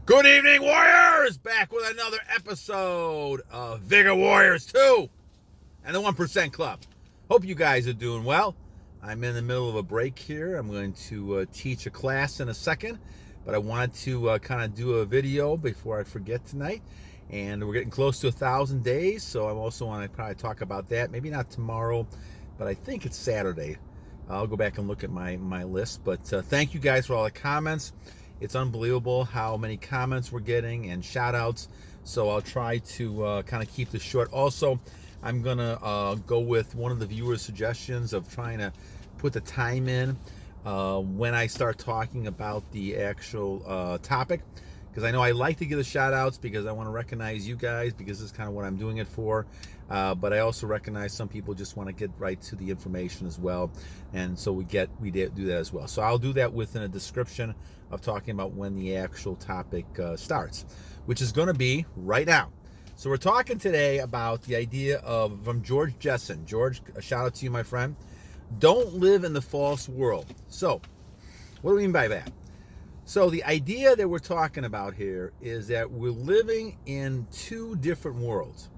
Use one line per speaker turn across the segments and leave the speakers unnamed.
Good evening, Warriors! Back with another episode of Vigor Warriors 2 and the 1% Club. Hope you guys are doing well. I'm in the middle of a break here. I'm going to teach a class in a second, but I wanted to kind of do a video before I forget tonight. And we're getting close to 1,000 days, so I also want to probably talk about that. Maybe not tomorrow, but I think it's Saturday. I'll go back and look at my list. But thank you guys for all the comments. It's unbelievable how many comments we're getting and shout outs. So I'll try to kind of keep this short. Also, I'm going to go with one of the viewers' suggestions of trying to put the time in when I start talking about the actual topic. Because I know I like to give the shout outs because I want to recognize you guys, because this is kind of what I'm doing it for. But I also recognize some people just want to get right to the information as well. And so we do that as well. So I'll do that within a description of talking about when the actual topic starts, which is going to be right now. So we're talking today about the idea of, from George Jetson. George, a shout out to you, my friend. Don't live in the false world. So what do we mean by that? So the idea that we're talking about here is that we're living in two different worlds.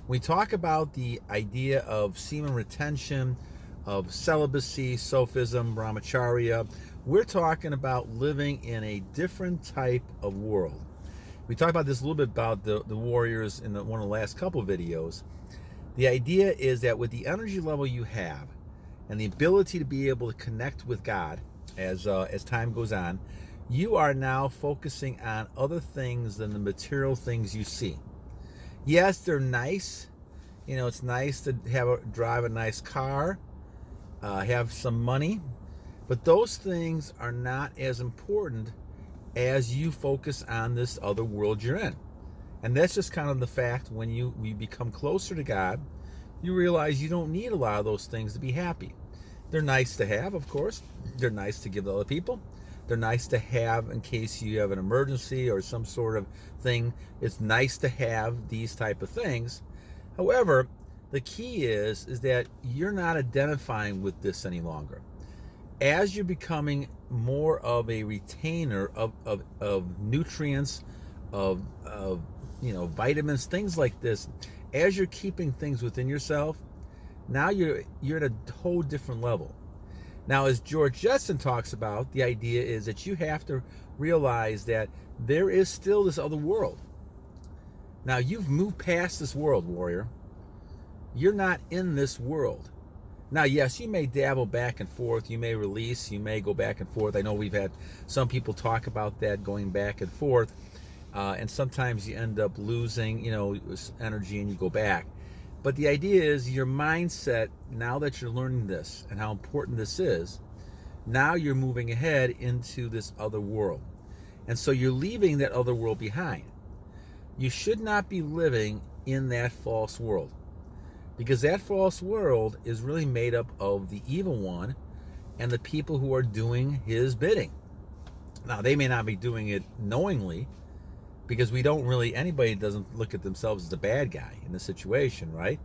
We talk about the idea of semen retention, of celibacy, sophism, brahmacharya. We're talking about living in a different type of world. We talked about this a little bit about the warriors in one of the last couple of videos. The idea is that with the energy level you have and the ability to be able to connect with God as time goes on, you are now focusing on other things than the material things you see. Yes, they're nice. You know, it's nice to drive a nice car, have some money, but those things are not as important as you focus on this other world you're in. And that's just kind of the fact when you become closer to God, you realize you don't need a lot of those things to be happy. They're nice to have, of course. They're nice to give to other people. They're nice to have in case you have an emergency or some sort of thing. It's nice to have these type of things. However, the key is that you're not identifying with this any longer. As you're becoming more of a retainer of nutrients, of vitamins, things like this, as you're keeping things within yourself, now you're at a whole different level. Now, as George Jetson talks about, the idea is that you have to realize that there is still this other world. Now, you've moved past this world, warrior. You're not in this world. Now, yes, you may dabble back and forth. You may release. You may go back and forth. I know we've had some people talk about that, going back and forth. And sometimes you end up losing, energy and you go back. But the idea is your mindset, now that you're learning this and how important this is, now you're moving ahead into this other world. And so you're leaving that other world behind. You should not be living in that false world, because that false world is really made up of the evil one and the people who are doing his bidding. Now, they may not be doing it knowingly, because anybody doesn't look at themselves as the bad guy in the situation, right?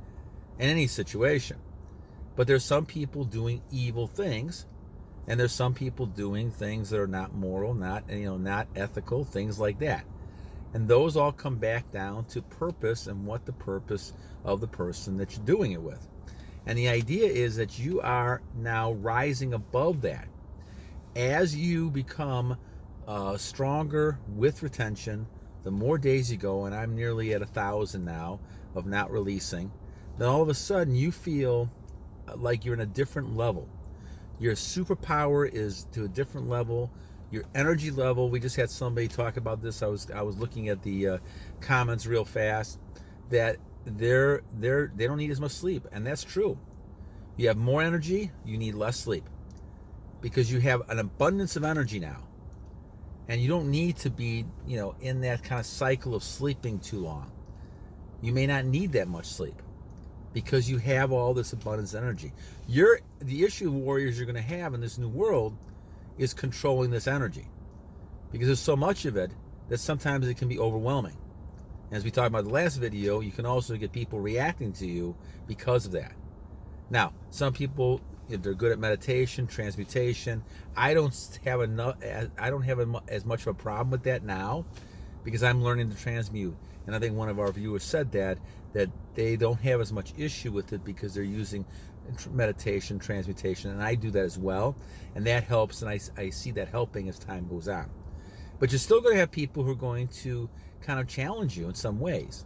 In any situation. But there's some people doing evil things, and there's some people doing things that are not moral, not ethical, things like that. And those all come back down to purpose and what the purpose of the person that you're doing it with. And the idea is that you are now rising above that. As you become stronger with retention, the more days you go, and I'm nearly at 1,000 now of not releasing, then all of a sudden you feel like you're in a different level. Your superpower is to a different level. Your energy level, we just had somebody talk about this. I was looking at the comments real fast, that they don't need as much sleep, and that's true. You have more energy, you need less sleep, because you have an abundance of energy now. And you don't need to be, in that kind of cycle of sleeping too long. You may not need that much sleep because you have all this abundance of energy. The issue, warriors, you're going to have in this new world is controlling this energy, because there's so much of it that sometimes it can be overwhelming. As we talked about in the last video, you can also get people reacting to you because of that. Now, some people, if they're good at meditation, transmutation, I don't have as much of a problem with that now, because I'm learning to transmute. And I think one of our viewers said that they don't have as much issue with it because they're using meditation, transmutation, and I do that as well. And that helps, and I see that helping as time goes on. But you're still going to have people who are going to kind of challenge you in some ways.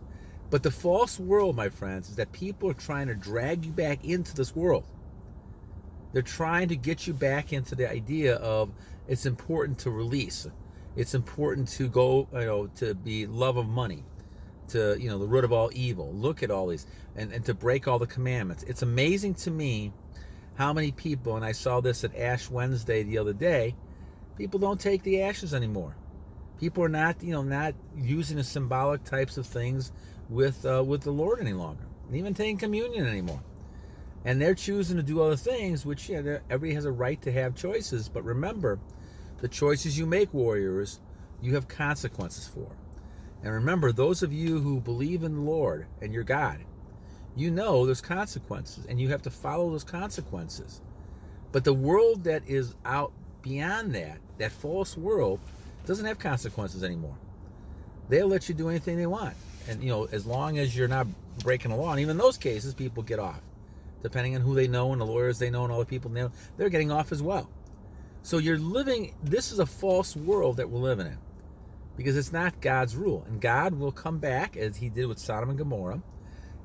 But the false world, my friends, is that people are trying to drag you back into this world. They're trying to get you back into the idea of it's important to release. It's important to go, to be love of money, to, the root of all evil. Look at all these, and to break all the commandments. It's amazing to me how many people, and I saw this at Ash Wednesday the other day, people don't take the ashes anymore. People are not, not using the symbolic types of things with the Lord any longer, and even taking communion anymore. And they're choosing to do other things, which everybody has a right to have choices. But remember, the choices you make, warriors, you have consequences for. And remember, those of you who believe in the Lord and your God, there's consequences, and you have to follow those consequences. But the world that is out beyond that false world, doesn't have consequences anymore. They'll let you do anything they want. And, as long as you're not breaking the law, and even in those cases, people get off. Depending on who they know and the lawyers they know and all the people they know, they're getting off as well. So this is a false world that we're living in, because it's not God's rule. And God will come back, as he did with Sodom and Gomorrah,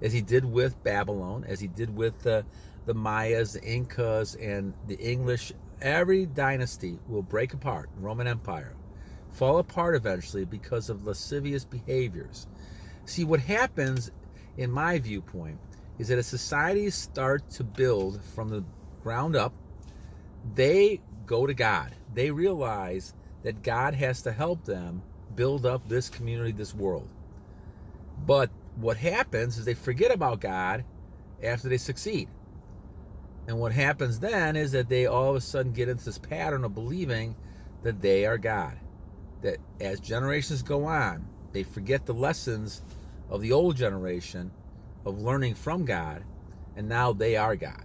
as he did with Babylon, as he did with the Mayas, the Incas, and the English. Every dynasty will break apart. Roman Empire fall apart eventually because of lascivious behaviors. See, what happens, in my viewpoint, is that as societies start to build from the ground up, they go to God. They realize that God has to help them build up this community, this world. But what happens is they forget about God after they succeed. And what happens then is that they all of a sudden get into this pattern of believing that they are God. That as generations go on, they forget the lessons of the old generation of learning from God, and now they are God.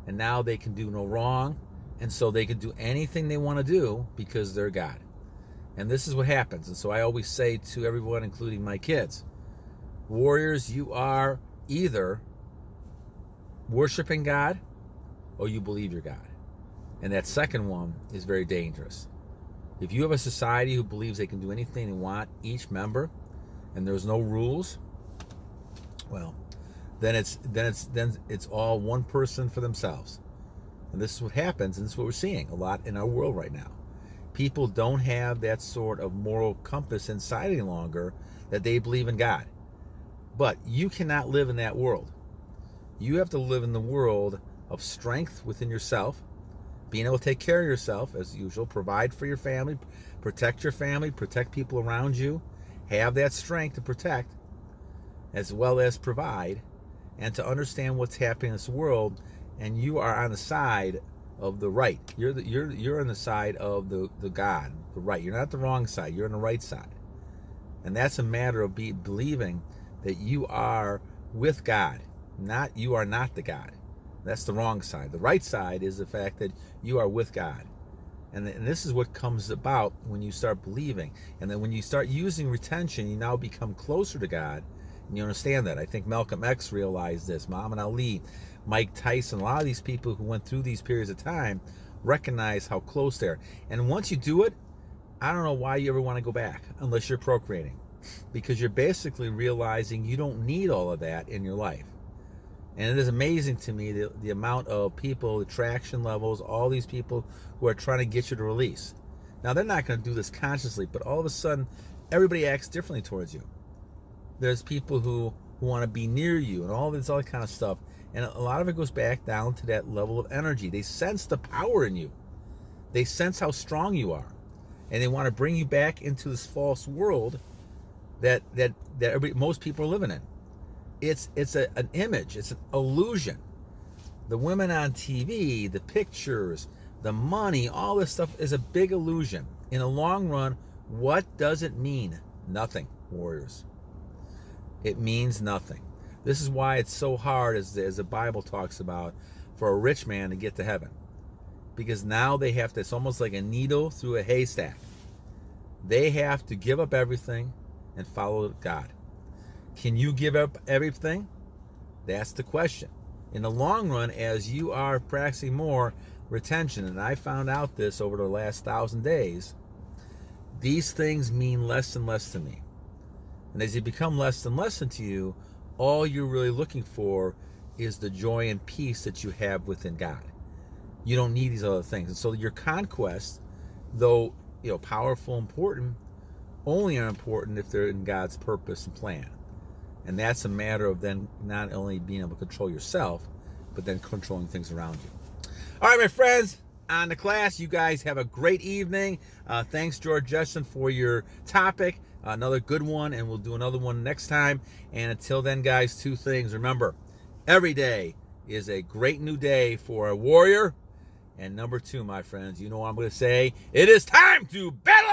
And now they can do no wrong, and so they can do anything they want to do because they're God. And this is what happens. And so I always say to everyone, including my kids, warriors, you are either worshiping God or you believe you're God. And that second one is very dangerous. If you have a society who believes they can do anything they want, each member, and there's no rules, well, then it's all one person for themselves. And this is what happens, and this is what we're seeing a lot in our world right now. People don't have that sort of moral compass inside any longer that they believe in God. But you cannot live in that world. You have to live in the world of strength within yourself, being able to take care of yourself as usual, provide for your family, protect people around you, have that strength to protect as well as provide, and to understand what's happening in this world. And you are on the side of the right. You're on the side of the God, the right. You're not the wrong side. You're on the right side. And that's a matter of believing that you are with God, you are not the God. That's the wrong side. The right side is the fact that you are with God. And this is what comes about when you start believing. And then when you start using retention, you now become closer to God. And you understand that. I think Malcolm X realized this. Muhammad Ali, Mike Tyson, a lot of these people who went through these periods of time recognize how close they are. And once you do it, I don't know why you ever want to go back unless you're procreating. Because you're basically realizing you don't need all of that in your life. And it is amazing to me the amount of people, attraction levels, all these people who are trying to get you to release. Now, they're not going to do this consciously, but all of a sudden, everybody acts differently towards you. There's people who want to be near you and all this other kind of stuff. And a lot of it goes back down to that level of energy. They sense the power in you. They sense how strong you are. And they want to bring you back into this false world that most people are living in. It's an image. It's an illusion. The women on TV, the pictures, the money, all this stuff is a big illusion. In the long run, what does it mean? Nothing, warriors. It means nothing. This is why it's so hard, as the Bible talks about, for a rich man to get to heaven. Because now they have to, it's almost like a needle through a haystack. They have to give up everything and follow God. Can you give up everything? That's the question. In the long run, as you are practicing more retention, and I found out this over the last 1,000 days, these things mean less and less to me. And as they become less and less to you, all you're really looking for is the joy and peace that you have within God. You don't need these other things. And so your conquests, though powerful, important, only are important if they're in God's purpose and plan. And that's a matter of then not only being able to control yourself, but then controlling things around you. All right, my friends, on the class, you guys have a great evening. Thanks, George Jetson, for your topic. Another good one, and we'll do another one next time. And until then, guys, 2 things. Remember, every day is a great new day for a warrior. And number 2, my friends, you know what I'm going to say? It is time to battle